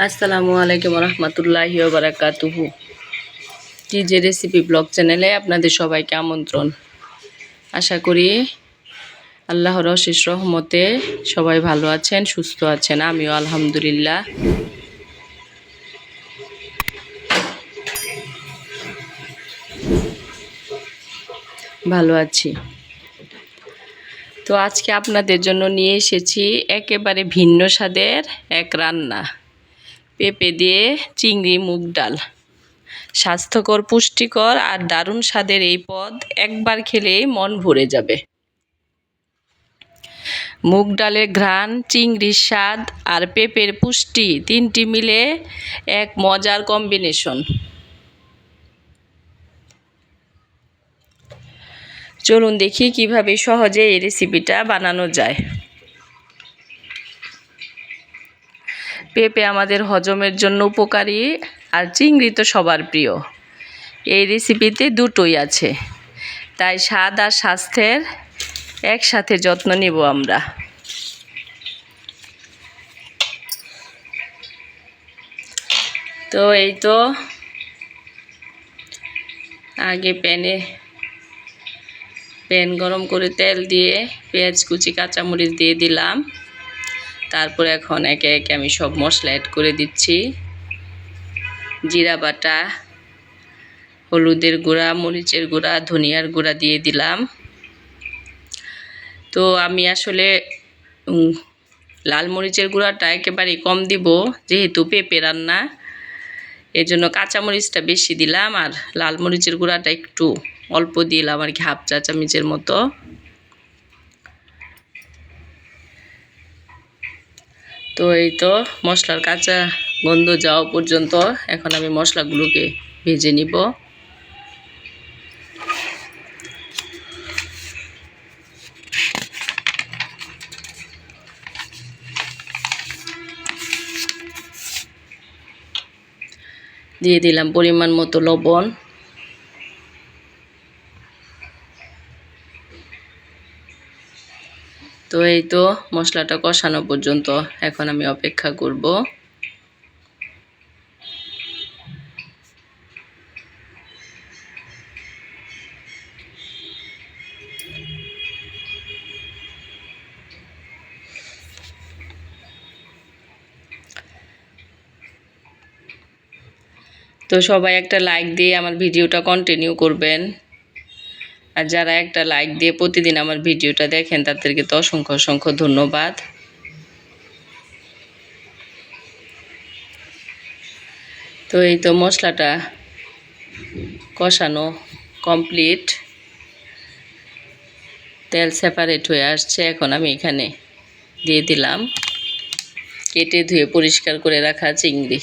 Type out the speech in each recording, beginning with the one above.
আসসালামু আলাইকুম রহমতুল্লাহি ওয়া বারাকাতুহু। যে রেসিপি ব্লগ চ্যানেলে আপনাদের সবাইকে আমন্ত্রণ। আশা করি আল্লাহর অশেষ রহমতে সবাই ভালো আছেন, সুস্থ আছেন। আমিও আলহামদুলিল্লাহ ভালো আছি। তো আজকে আপনাদের জন্য নিয়ে এসেছি একেবারে ভিন্ন স্বাদের এক রান্না, পেঁপে দিয়ে চিংড়ি মুগ ডাল। স্বাস্থ্যকর, পুষ্টিকর আর দারুণ স্বাদের এই পদ একবার খেলেই মন ভরে যাবে। মুগ ডালের ঘ্রাণ, চিংড়ির স্বাদ আর পেঁপের পুষ্টি, তিনটি মিলে এক মজার কম্বিনেশন। চলুন দেখি কিভাবে সহজে এই রেসিপিটা বানানো যায়। পেঁপে আমাদের হজমের জন্য উপকারী আর চিংড়ি তো সবার প্রিয়। এই রেসিপিতে দুটোই আছে, তাই স্বাদ আর স্বাস্থ্যের একসাথে যত্ন নিব আমরা। তো এই তো আগে প্যান গরম করে তেল দিয়ে পেঁয়াজ কুচি, কাঁচামরিচ দিয়ে দিলাম। তারপর এখন একে একে আমি সব মশলা অ্যাড করে দিচ্ছি। জিরা বাটা, হলুদের গুঁড়া, মরিচের গুঁড়া, ধনিয়ার গুঁড়া দিয়ে দিলাম। তো আমি আসলে লাল মরিচের গুঁড়াটা একেবারেই কম দিব, যেহেতু পেঁপে রান্না, এজন্য কাঁচামরিচটা বেশি দিলাম আর লাল মরিচের গুঁড়াটা একটু অল্প দিলাম আর কি, হাফ চা চামচের মতো। তো এই তো মশলার কাঁচা গন্ধ যাওয়া পর্যন্ত এখন আমি মশলাগুলোকে ভেজে নিব। দিয়ে দিলাম পরিমাণ মতো লবণ। তো এই তো মশলাটা কষানো পর্যন্ত এখন আমি অপেক্ষা করব। তো সবাই একটা লাইক দিয়ে আমার ভিডিওটা কন্টিনিউ করবেন, আর যারা একটা লাইক দিয়ে প্রতিদিন আমার ভিডিওটা দেখেন তাদেরকে তো অসংখ্য অসংখ্য ধন্যবাদ। তো এই তো মশলাটা কষানো কমপ্লিট, তেল সেপারেট হয়ে আসছে। এখন আমি এখানে দিয়ে দিলাম কেটে ধুয়ে পরিষ্কার করে রাখা চিংড়ি।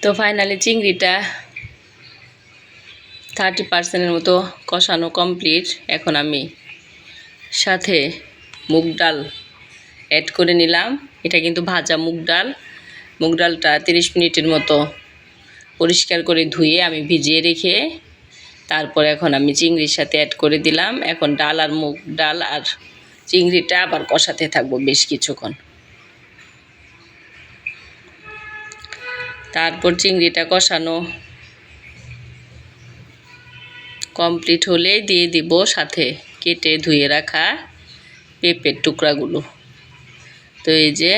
তো ফাইনালি চিংড়িটা 30% মতো কষানো কমপ্লিট। এখন আমি সাথে মুগ ডাল অ্যাড করে নিলাম। এটা কিন্তু ভাজা মুগ ডাল। মুগ ডালটা 30 মিনিটের মতো পরিষ্কার করে ধুয়ে আমি ভিজিয়ে রেখে তারপর এখন আমি চিংড়ির সাথে অ্যাড করে দিলাম। এখন ডাল আর মুগ ডাল আর চিংড়িটা আবার কষাতে থাকবো বেশ কিছুক্ষণ। তারপর চিংড়িটা কষানো কমপ্লিট হলে দিয়ে দিব সাথে কেটে ধুয়ে রাখা পেঁপের টুকরাগুলো। তো এই যে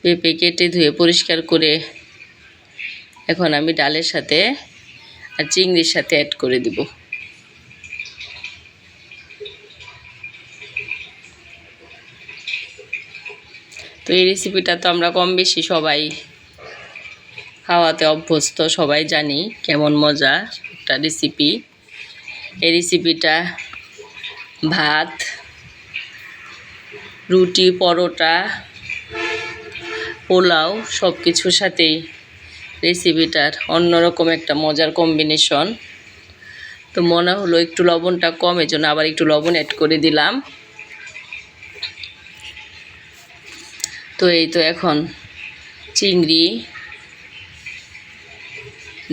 পেঁপে কেটে ধুয়ে পরিষ্কার করে এখন আমি ডালের সাথে আর চিংড়ির সাথে অ্যাড করে দিব। তো এই রেসিপিটা তো আমরা কম বেশি সবাই খাওয়াতে অভ্যস্ত, সবাই জানি কেমন মজা একটা রেসিপি। এই রেসিপিটা ভাত, রুটি, পরোটা, পোলাও সব কিছুর সাথেই রেসিপিটার অন্যরকম একটা মজার কম্বিনেশন। তো মনে হলো একটু লবণটা কম, এজন্য আবার একটু লবণ অ্যাড করে দিলাম। তো এই তো এখন চিংড়ি,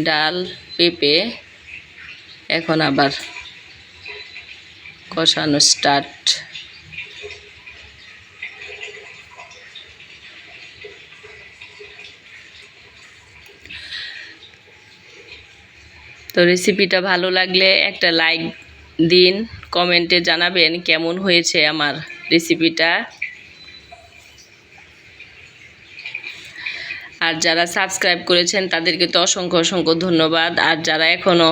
ডাল, পেঁপে এখন আবার কষানো স্টার্ট। তো রেসিপিটা ভালো লাগলে একটা লাইক দিন, কমেন্টে জানাবেন কেমন হয়েছে আমার রেসিপিটা। আর যারা সাবস্ক্রাইব করেছেন তাদেরকে তো অসংখ্য অসংখ্য ধন্যবাদ। আর যারা এখনও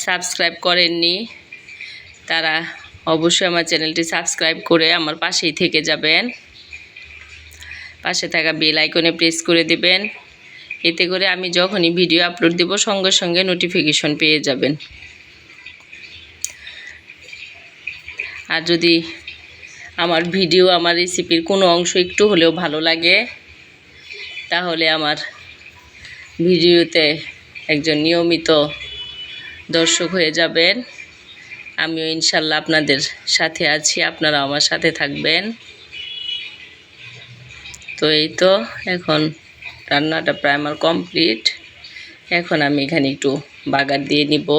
সাবস্ক্রাইব করেননি তারা অবশ্যই আমার চ্যানেলটি সাবস্ক্রাইব করে আমার পাশেই থেকে যাবেন। পাশে থাকা বেল আইকনে প্রেস করে দেবেন, এতে করে আমি যখনই ভিডিও আপলোড দেব সঙ্গে সঙ্গে নোটিফিকেশন পেয়ে যাবেন। আর যদি আমার ভিডিও, আমার রেসিপির কোনো অংশ একটু হলেও ভালো লাগে তাহলে আমার ভিডিওতে একজন নিয়মিত দর্শক হয়ে যাবেন। আমিও ইনশাল্লাহ আপনাদের সাথে আছি, আপনারা আমার সাথে থাকবেন। তো এই তো এখন রান্নাটা প্রায় আমার কমপ্লিট। এখন আমি এখানে একটু বাগার দিয়ে নিব।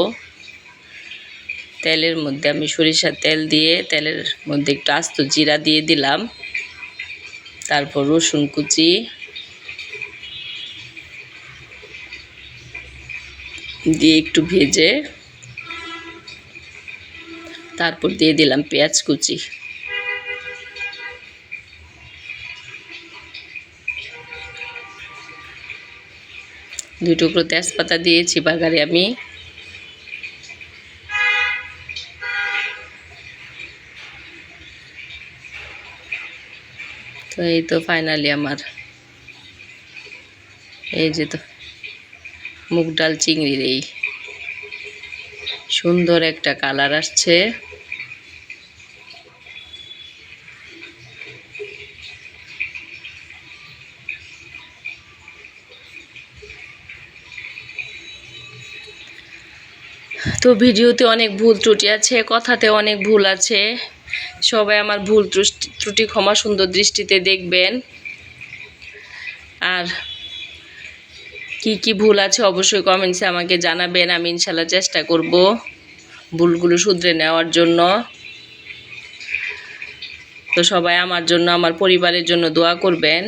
তেলের মধ্যে আমি সরিষার তেল দিয়ে তেলের মধ্যে একটু আস্ত জিরা দিয়ে দিলাম, তারপর রসুন কুচি দিয়ে একটু ভেজে তারপর দিয়ে দিলাম পেঁয়াজ কুচি। দুই টুকরো তেজপাতা দিয়েছি বাগারে আমি। তো এই তো ফাইনালি আমার এই যে তো মুগ ডাল চিংড়ির এই সুন্দর একটা কালার আসছে। তো ভিডিওতে অনেক ভুল ত্রুটি আছে, কথাতে অনেক ভুল আছে, সবাই আমার ভুল ত্রুটি ক্ষমা সুন্দর দৃষ্টিতে দেখবেন। আর কি ভুল আছে অবশ্যই কমেন্টসে আমাকে জানাবেন, আমি ইনশাল্লাহ চেষ্টা করব ভুলগুলো শুধরে নেওয়ার জন্য। তো সবাই আমার জন্য, আমার পরিবারের জন্য দোয়া করবেন।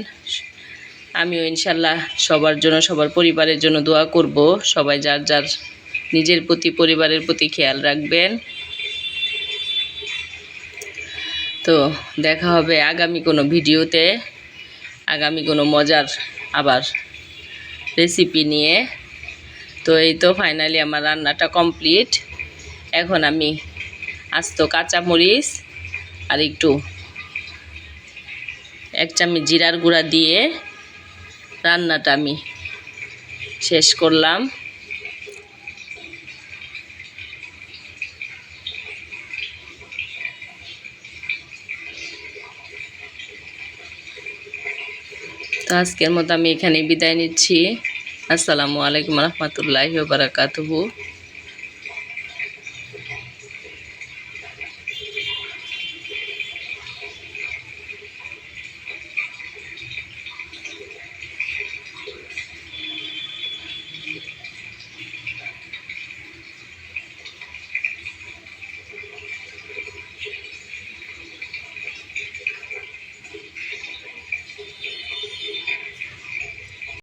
আমিও ইনশাল্লাহ সবার জন্য, সবার পরিবারের জন্য দোয়া করব। সবাই যার যার নিজের প্রতি, পরিবারের প্রতি খেয়াল রাখবেন। তো দেখা হবে আগামী কোনো ভিডিওতে, আগামী কোনো মজার আবার রেসিপি নিয়ে। তো এই তো ফাইনালি আমার রান্নাটা কমপ্লিট। এখন আমি আস্ত কাঁচামরিচ আর একটু 1 চামচ জিরার গুঁড়া দিয়ে রান্নাটা আমি শেষ করলাম। তো আজকের মতো আমি এখানে বিদায় নিচ্ছি। আসসালামু আলাইকুম রহমতুল্লাহি ওয়া বারাকাতুহু।